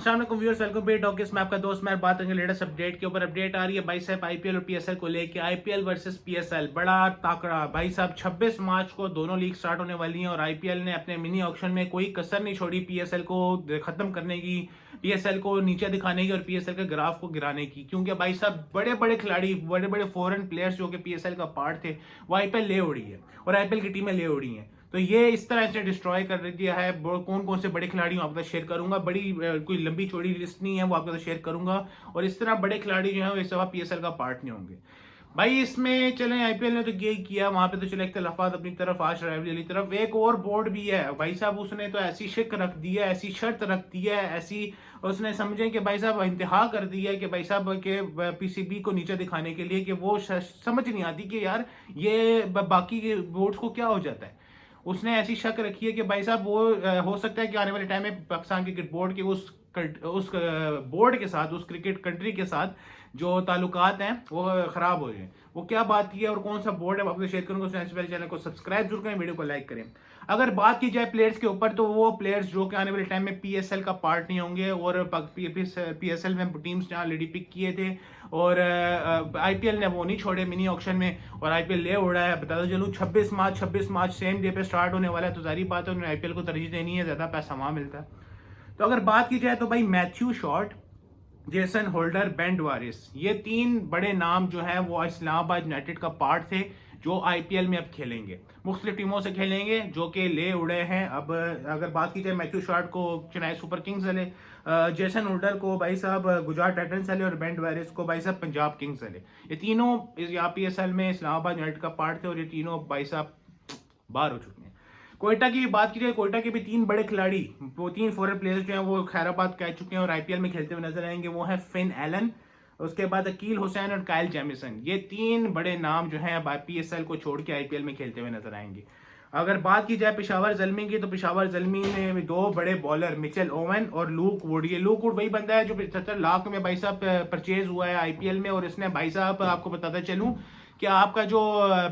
अस्सलाम viewers, welcome to talkies में आपका दोस्त। मैं बात करेंगे लेटेस्ट अपडेट के ऊपर। अपडेट आ रही है भाई साहब आईपीएल और पीएसएल को लेके। आईपीएल वर्सेस पीएसएल बड़ा ताकड़ा भाई साहब। 26 मार्च को दोनों लीग स्टार्ट होने वाली हैं और आईपीएल ने अपने मिनी ऑक्शन में कोई कसर नहीं छोड़ी पीएसएल को खत्म करने की, पीएसएल को नीचे दिखाने की और पीएसएल के ग्राफ को गिराने की। क्योंकि भाई साहब बड़े बड़े खिलाड़ी, बड़े बड़े फॉरेन प्लेयर्स जो कि पीएसएल का पार्ट थे वो आईपीएल ले उड़ी है और आईपीएल की टीमें ले उड़ी हैं। तो ये इस तरह से डिस्ट्रॉय कर दिया है। कौन कौन से बड़े खिलाड़ी हूँ आपके साथ शेयर करूंगा। बड़ी कोई लंबी चौड़ी लिस्ट नहीं है, वो आपके साथ शेयर करूंगा। और इस तरह बड़े खिलाड़ी जो है वो इस दफा पीएसएल का पार्ट नहीं होंगे भाई इसमें। चले आईपीएल ने तो ये किया, वहां पे तो चले इख्तलाफात अपनी तरफ, आज राइवलरी वाली तरफ। एक और बोर्ड भी है भाई साहब, उसने तो ऐसी शिक रख दी है, ऐसी शर्त रख दी है, ऐसी उसने समझे कि भाई साहब इंतहा कर दिया है कि भाई साहब के पीसीबी को नीचे दिखाने के लिए कि वो समझ नहीं आती कि यार ये बाकी के बोर्ड्स को क्या हो जाता है। उसने ऐसी शक रखी है कि भाई साहब वो हो सकता है कि आने वाले टाइम में पाकिस्तान क्रिकेट बोर्ड के उस बोर्ड के साथ, उस क्रिकेट कंट्री के साथ जो ताल्लुकात हैं वो खराब हो जाए। वो क्या बात की है और कौन सा बोर्ड है वो आपको शेयर करूंगा। उससे पहले चैनल को सब्सक्राइब जरूर करें, वीडियो को लाइक करें। अगर बात की जाए प्लेयर्स के ऊपर, तो वो प्लेयर्स जो कि आने वाले टाइम में पीएसएल का पार्ट नहीं होंगे और पीएसएल में टीम्स ने ऑलरेडी पिक किए थे और आईपीएल ने वो नहीं छोड़े मिनी ऑक्शन में और आईपीएल ले उड़ा है। बताता चलूँ 26 मार्च सेम डे पे स्टार्ट होने वाला है। तो सारी बात है उन्हें आईपीएल को तरजीह देनी है, ज्यादा पैसा वहां मिलता है। तो अगर बात की जाए तो भाई Matthew Short, Jason Holder, Ben Dwarshuis, ये तीन बड़े नाम जो हैं वो इस्लामाबाद यूनाइटेड का पार्ट थे जो आईपीएल में अब खेलेंगे, मुख्तलिफ टीमों से खेलेंगे जो कि ले उड़े हैं। अब अगर बात की जाए मैथ्यू शॉर्ट को चेन्नई सुपर किंग्स ले, जेसन होल्डर को भाई साहब गुजरात टाइटंस ले और बेन वारिस को भाई साहब पंजाब किंग्स ले। ये तीनों यहाँ पीएसएल में इस्लामाबाद यूनाइटेड का पार्ट थे और ये तीनों भाई साहब बाहर हो चुके हैं। कोयटा की बात की जाए, कोयटा के भी तीन बड़े खिलाड़ी, वो तीन फॉरेन प्लेयर्स जो हैं वो खैराबाद कह चुके हैं और आईपीएल में खेलते हुए नजर आएंगे। वो है फिन एलन, उसके बाद अकील हुसैन और कायल जेमिसन। ये तीन बड़े नाम जो हैं पीएसएल को छोड़ के आईपीएल में खेलते हुए नजर आएंगे। अगर बात की जाए पेशावर जलमी की, तो पेशावर जलमी ने दो बड़े बॉलर मिचेल ओवन और लूक वुड। ये लूक वुड वही बंदा है जो 75 लाख में भाई साहब परचेज हुआ है आईपीएल में। और इसने भाई साहब आपको बताता चलूं कि आपका जो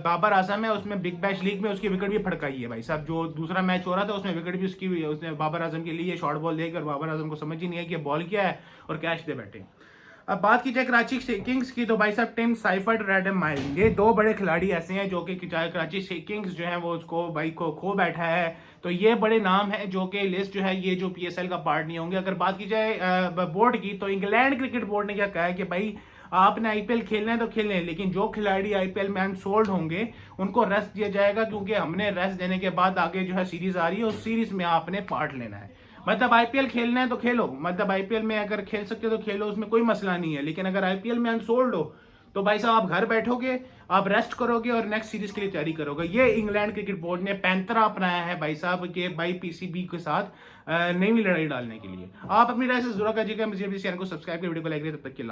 बाबर आजम है उसमें बिग बैश लीग में उसकी विकेट भी फड़काई है भाई साहब। जो दूसरा मैच हो रहा था उसमें विकेट भी उसने बाबर आजम के लिए शॉर्ट बॉल देकर बाबर आजम को समझ ही नहीं है कि बॉल क्या है और कैच दे बैठे। अब बात की जाए कराची किंग्स की, तो भाई साहब टिम साइफर्ड, रेडम माइल, ये दो बड़े खिलाड़ी ऐसे हैं जो कि कराची किंग्स जो है वो उसको भाई को खो बैठा है। तो ये बड़े नाम है जो कि लिस्ट जो है ये जो पीएसएल का पार्ट नहीं होंगे। अगर बात की जाए बोर्ड की, तो इंग्लैंड क्रिकेट बोर्ड ने क्या कहा है कि भाई आपने आईपीएल खेलना है तो खेलें, लेकिन जो खिलाड़ी आईपीएल में अनसोल्ड होंगे उनको रेस्ट दिया जाएगा, क्योंकि हमने रेस्ट देने के बाद आगे जो है सीरीज आ रही है उस सीरीज में आपने पार्ट लेना है। मतलब आईपीएल खेलना है तो खेलो, मतलब आईपीएल में अगर खेल सकते हो तो खेलो, उसमें कोई मसला नहीं है। लेकिन अगर आईपीएल में अनसोल्ड हो तो भाई साहब आप घर बैठोगे, आप रेस्ट करोगे और नेक्स्ट सीरीज के लिए तैयारी करोगे। ये इंग्लैंड क्रिकेट बोर्ड ने पैंतरा अपनाया है भाई साहब के भाई पीसीबी के साथ नई लड़ाई डालने के लिए। आप अपनी राय से जरूर कीजिएगा। मुझे चैनल को सब्सक्राइब कर वीडियो को लाइक करें। तब तक के लिए